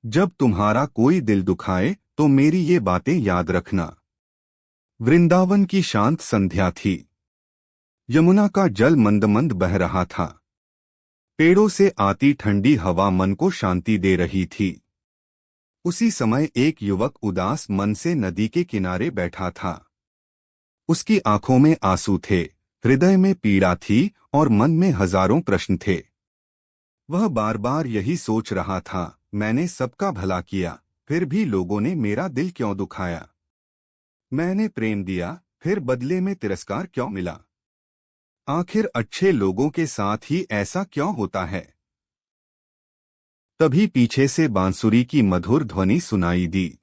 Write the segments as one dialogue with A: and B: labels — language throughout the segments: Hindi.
A: जब तुम्हारा कोई दिल दुखाए तो मेरी ये बातें याद रखना। वृंदावन की शांत संध्या थी। यमुना का जल मंद मंद बह रहा था। पेड़ों से आती ठंडी हवा मन को शांति दे रही थी। उसी समय एक युवक उदास मन से नदी के किनारे बैठा था। उसकी आंखों में आंसू थे, हृदय में पीड़ा थी और मन में हजारों प्रश्न थे। वह बार बार यही सोच रहा था, मैंने सबका भला किया, फिर भी लोगों ने मेरा दिल क्यों दुखाया। मैंने प्रेम दिया, फिर बदले में तिरस्कार क्यों मिला। आखिर अच्छे लोगों के साथ ही ऐसा क्यों होता है। तभी पीछे से बांसुरी की मधुर ध्वनि सुनाई दी।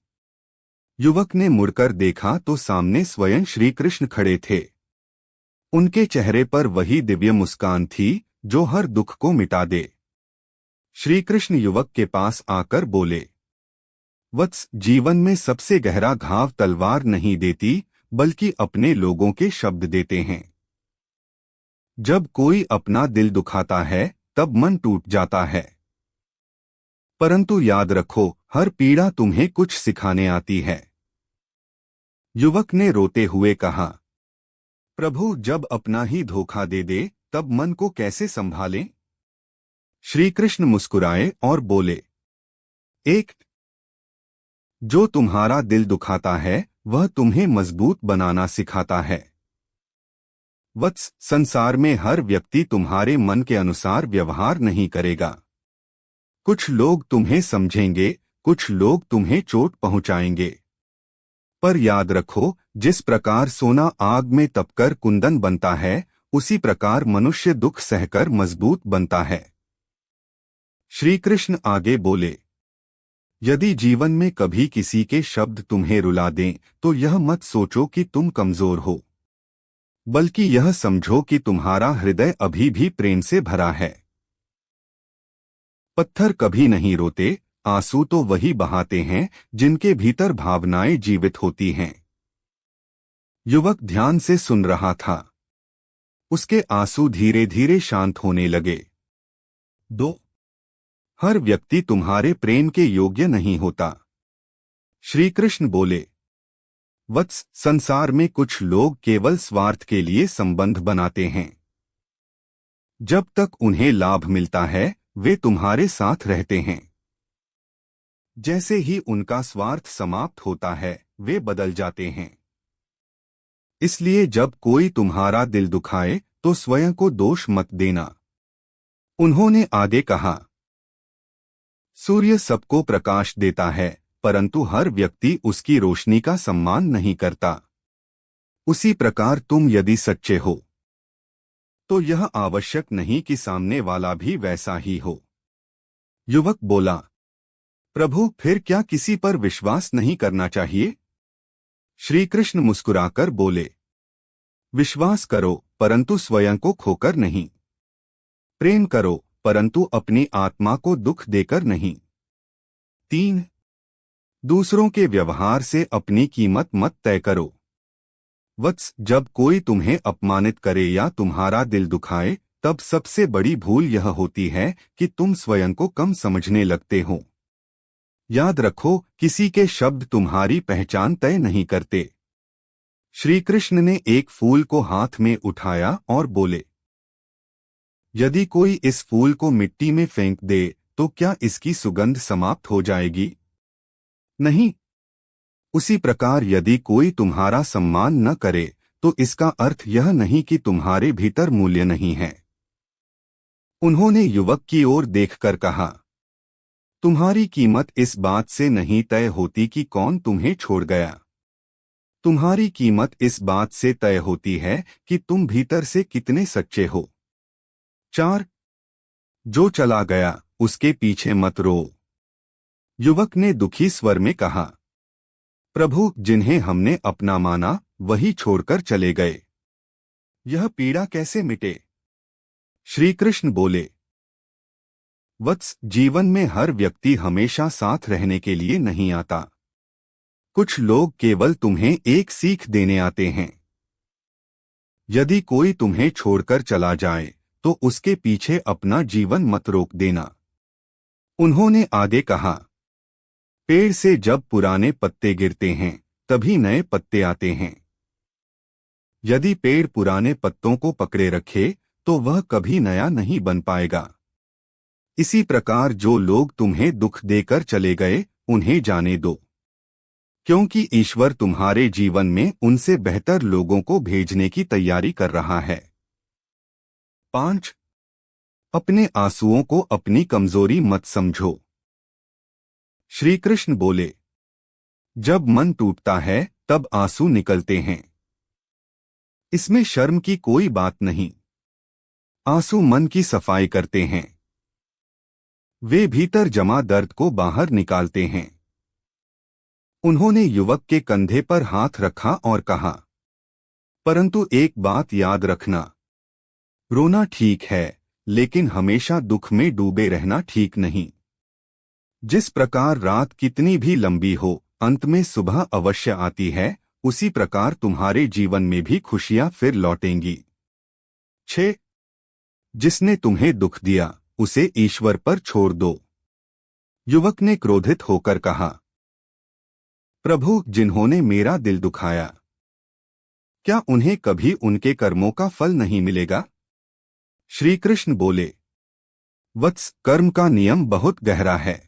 A: युवक ने मुड़कर देखा तो सामने स्वयं श्री कृष्ण खड़े थे। उनके चेहरे पर वही दिव्य मुस्कान थी जो हर दुख को मिटा दे। श्री कृष्ण युवक के पास आकर बोले, वत्स, जीवन में सबसे गहरा घाव तलवार नहीं देती, बल्कि अपने लोगों के शब्द देते हैं। जब कोई अपना दिल दुखाता है तब मन टूट जाता है, परंतु याद रखो, हर पीड़ा तुम्हें कुछ सिखाने आती है। युवक ने रोते हुए कहा, प्रभु, जब अपना ही धोखा दे दे तब मन को कैसे संभालें। श्री कृष्ण मुस्कुराए और बोले, एक जो तुम्हारा दिल दुखाता है वह तुम्हें मजबूत बनाना सिखाता है। वत्स, संसार में हर व्यक्ति तुम्हारे मन के अनुसार व्यवहार नहीं करेगा। कुछ लोग तुम्हें समझेंगे, कुछ लोग तुम्हें चोट पहुंचाएंगे, पर याद रखो, जिस प्रकार सोना आग में तपकर कुंदन बनता है, उसी प्रकार मनुष्य दुख सहकर मजबूत बनता है। श्री कृष्ण आगे बोले, यदि जीवन में कभी किसी के शब्द तुम्हें रुला दें तो यह मत सोचो कि तुम कमजोर हो, बल्कि यह समझो कि तुम्हारा हृदय अभी भी प्रेम से भरा है। पत्थर कभी नहीं रोते, आंसू तो वही बहाते हैं जिनके भीतर भावनाएं जीवित होती हैं। युवक ध्यान से सुन रहा था। उसके आंसू धीरे धीरे शांत होने लगे। दो हर व्यक्ति तुम्हारे प्रेम के योग्य नहीं होता। श्री कृष्ण बोले, वत्स, संसार में कुछ लोग केवल स्वार्थ के लिए संबंध बनाते हैं। जब तक उन्हें लाभ मिलता है वे तुम्हारे साथ रहते हैं। जैसे ही उनका स्वार्थ समाप्त होता है वे बदल जाते हैं। इसलिए जब कोई तुम्हारा दिल दुखाए तो स्वयं को दोष मत देना। उन्होंने आगे कहा, सूर्य सबको प्रकाश देता है, परंतु हर व्यक्ति उसकी रोशनी का सम्मान नहीं करता। उसी प्रकार तुम यदि सच्चे हो तो यह आवश्यक नहीं कि सामने वाला भी वैसा ही हो। युवक बोला, प्रभु, फिर क्या किसी पर विश्वास नहीं करना चाहिए। श्री कृष्ण मुस्कुराकर बोले, विश्वास करो परंतु स्वयं को खोकर नहीं। प्रेम करो परंतु अपनी आत्मा को दुख देकर नहीं। 3 दूसरों के व्यवहार से अपनी कीमत मत तय करो। वत्स, जब कोई तुम्हें अपमानित करे या तुम्हारा दिल दुखाए तब सबसे बड़ी भूल यह होती है कि तुम स्वयं को कम समझने लगते हो। याद रखो, किसी के शब्द तुम्हारी पहचान तय नहीं करते। श्री कृष्ण ने एक फूल को हाथ में उठाया और बोले, यदि कोई इस फूल को मिट्टी में फेंक दे तो क्या इसकी सुगंध समाप्त हो जाएगी? नहीं। उसी प्रकार यदि कोई तुम्हारा सम्मान न करे तो इसका अर्थ यह नहीं कि तुम्हारे भीतर मूल्य नहीं है। उन्होंने युवक की ओर देखकर कहा, तुम्हारी कीमत इस बात से नहीं तय होती कि कौन तुम्हें छोड़ गया। तुम्हारी कीमत इस बात से तय होती है कि तुम भीतर से कितने सच्चे हो। 4 जो चला गया उसके पीछे मत रो। युवक ने दुखी स्वर में कहा, प्रभु, जिन्हें हमने अपना माना वही छोड़कर चले गए, यह पीड़ा कैसे मिटे। श्री कृष्ण बोले, वत्स, जीवन में हर व्यक्ति हमेशा साथ रहने के लिए नहीं आता। कुछ लोग केवल तुम्हें एक सीख देने आते हैं। यदि कोई तुम्हें छोड़कर चला जाए तो उसके पीछे अपना जीवन मत रोक देना। उन्होंने आगे कहा, पेड़ से जब पुराने पत्ते गिरते हैं तभी नए पत्ते आते हैं। यदि पेड़ पुराने पत्तों को पकड़े रखे तो वह कभी नया नहीं बन पाएगा। इसी प्रकार जो लोग तुम्हें दुख देकर चले गए उन्हें जाने दो, क्योंकि ईश्वर तुम्हारे जीवन में उनसे बेहतर लोगों को भेजने की तैयारी कर रहा है। 5. अपने आंसुओं को अपनी कमजोरी मत समझो। श्री कृष्ण बोले, जब मन टूटता है तब आंसू निकलते हैं। इसमें शर्म की कोई बात नहीं। आंसू मन की सफाई करते हैं। वे भीतर जमा दर्द को बाहर निकालते हैं। उन्होंने युवक के कंधे पर हाथ रखा और कहा, परंतु एक बात याद रखना, रोना ठीक है लेकिन हमेशा दुख में डूबे रहना ठीक नहीं। जिस प्रकार रात कितनी भी लंबी हो अंत में सुबह अवश्य आती है, उसी प्रकार तुम्हारे जीवन में भी खुशियां फिर लौटेंगी। 6. जिसने तुम्हें दुख दिया उसे ईश्वर पर छोड़ दो। युवक ने क्रोधित होकर कहा, प्रभु, जिन्होंने मेरा दिल दुखाया, क्या उन्हें कभी उनके कर्मों का फल नहीं मिलेगा? श्री कृष्ण बोले, वत्स, कर्म का नियम बहुत गहरा है।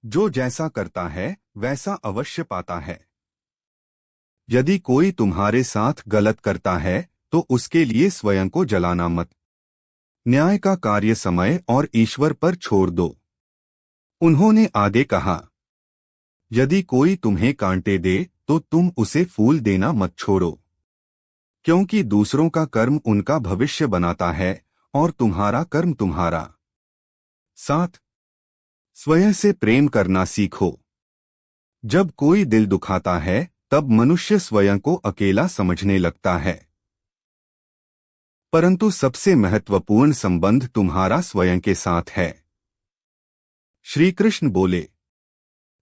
A: जो जैसा करता है वैसा अवश्य पाता है। यदि कोई तुम्हारे साथ गलत करता है तो उसके लिए स्वयं को जलाना मत। न्याय का कार्य समय और ईश्वर पर छोड़ दो। उन्होंने आगे कहा, यदि कोई तुम्हें कांटे दे तो तुम उसे फूल देना मत छोड़ो, क्योंकि दूसरों का कर्म उनका भविष्य बनाता है और तुम्हारा कर्म तुम्हारा। 7. स्वयं से प्रेम करना सीखो। जब कोई दिल दुखाता है तब मनुष्य स्वयं को अकेला समझने लगता है, परंतु सबसे महत्वपूर्ण संबंध तुम्हारा स्वयं के साथ है। श्री कृष्ण बोले,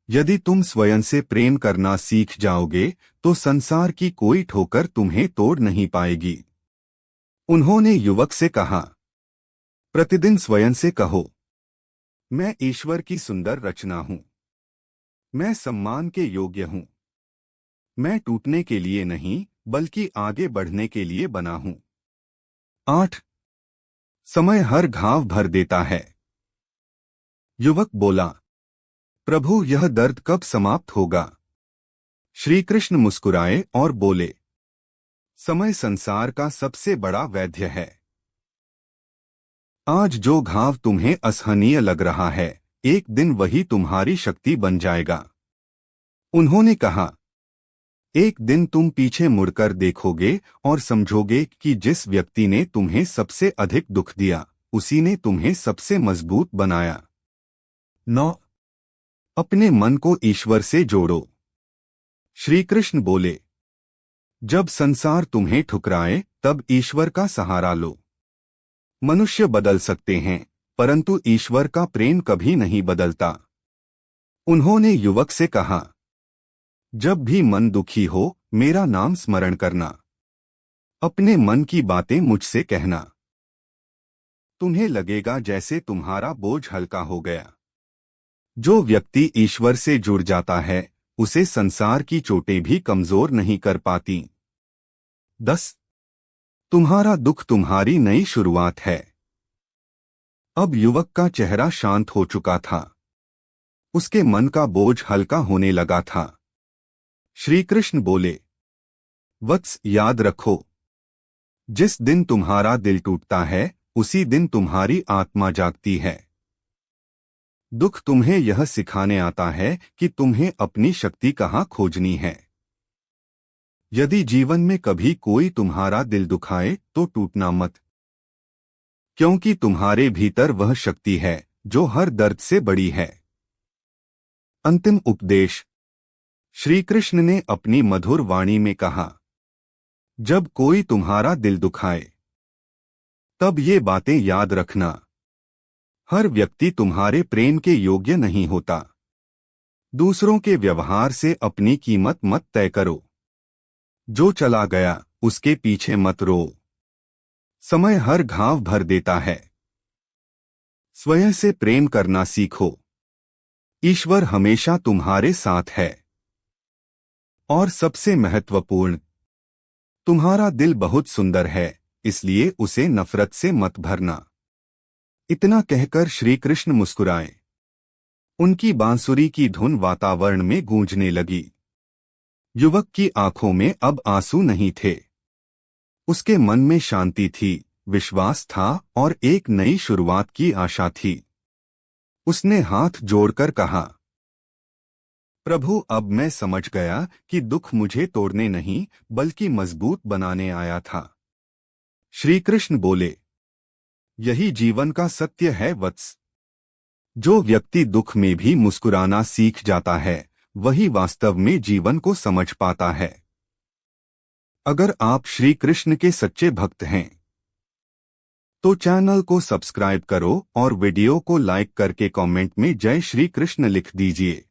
A: यदि तुम स्वयं से प्रेम करना सीख जाओगे तो संसार की कोई ठोकर तुम्हें तोड़ नहीं पाएगी। उन्होंने युवक से कहा, प्रतिदिन स्वयं से कहो, मैं ईश्वर की सुंदर रचना हूं। मैं सम्मान के योग्य हूं। मैं टूटने के लिए नहीं बल्कि आगे बढ़ने के लिए बना हूं। 8. समय हर घाव भर देता है। युवक बोला, प्रभु, यह दर्द कब समाप्त होगा? श्री कृष्ण मुस्कुराए और बोले, समय संसार का सबसे बड़ा वैद्य है। आज जो घाव तुम्हें असहनीय लग रहा है, एक दिन वही तुम्हारी शक्ति बन जाएगा। उन्होंने कहा, एक दिन तुम पीछे मुड़कर देखोगे और समझोगे कि जिस व्यक्ति ने तुम्हें सबसे अधिक दुख दिया उसी ने तुम्हें सबसे मजबूत बनाया। 9. अपने मन को ईश्वर से जोड़ो। श्री कृष्ण बोले, जब संसार तुम्हें ठुकराए तब ईश्वर का सहारा लो। मनुष्य बदल सकते हैं परंतु ईश्वर का प्रेम कभी नहीं बदलता। उन्होंने युवक से कहा, जब भी मन दुखी हो मेरा नाम स्मरण करना। अपने मन की बातें मुझसे कहना। तुम्हें लगेगा जैसे तुम्हारा बोझ हल्का हो गया। जो व्यक्ति ईश्वर से जुड़ जाता है उसे संसार की चोटें भी कमजोर नहीं कर पाती। 10. तुम्हारा दुख तुम्हारी नई शुरुआत है। अब युवक का चेहरा शांत हो चुका था। उसके मन का बोझ हल्का होने लगा था। श्री कृष्ण बोले, वत्स, याद रखो, जिस दिन तुम्हारा दिल टूटता है उसी दिन तुम्हारी आत्मा जागती है। दुख तुम्हें यह सिखाने आता है कि तुम्हें अपनी शक्ति कहाँ खोजनी है। यदि जीवन में कभी कोई तुम्हारा दिल दुखाए तो टूटना मत, क्योंकि तुम्हारे भीतर वह शक्ति है जो हर दर्द से बड़ी है। अंतिम उपदेश। श्री कृष्ण ने अपनी मधुर वाणी में कहा, जब कोई तुम्हारा दिल दुखाए तब ये बातें याद रखना, हर व्यक्ति तुम्हारे प्रेम के योग्य नहीं होता। दूसरों के व्यवहार से अपनी कीमत मत तय करो। जो चला गया उसके पीछे मत रो। समय हर घाव भर देता है। स्वयं से प्रेम करना सीखो। ईश्वर हमेशा तुम्हारे साथ है। और सबसे महत्वपूर्ण, तुम्हारा दिल बहुत सुंदर है, इसलिए उसे नफरत से मत भरना। इतना कहकर श्री कृष्ण मुस्कुराए। उनकी बांसुरी की धुन वातावरण में गूंजने लगी। युवक की आंखों में अब आंसू नहीं थे। उसके मन में शांति थी, विश्वास था और एक नई शुरुआत की आशा थी। उसने हाथ जोड़कर कहा, प्रभु, अब मैं समझ गया कि दुख मुझे तोड़ने नहीं बल्कि मजबूत बनाने आया था। श्री कृष्ण बोले, यही जीवन का सत्य है वत्स। जो व्यक्ति दुख में भी मुस्कुराना सीख जाता है, वही वास्तव में जीवन को समझ पाता है। अगर आप श्री कृष्ण के सच्चे भक्त हैं तो चैनल को सब्सक्राइब करो और वीडियो को लाइक करके कमेंट में जय श्री कृष्ण लिख दीजिए।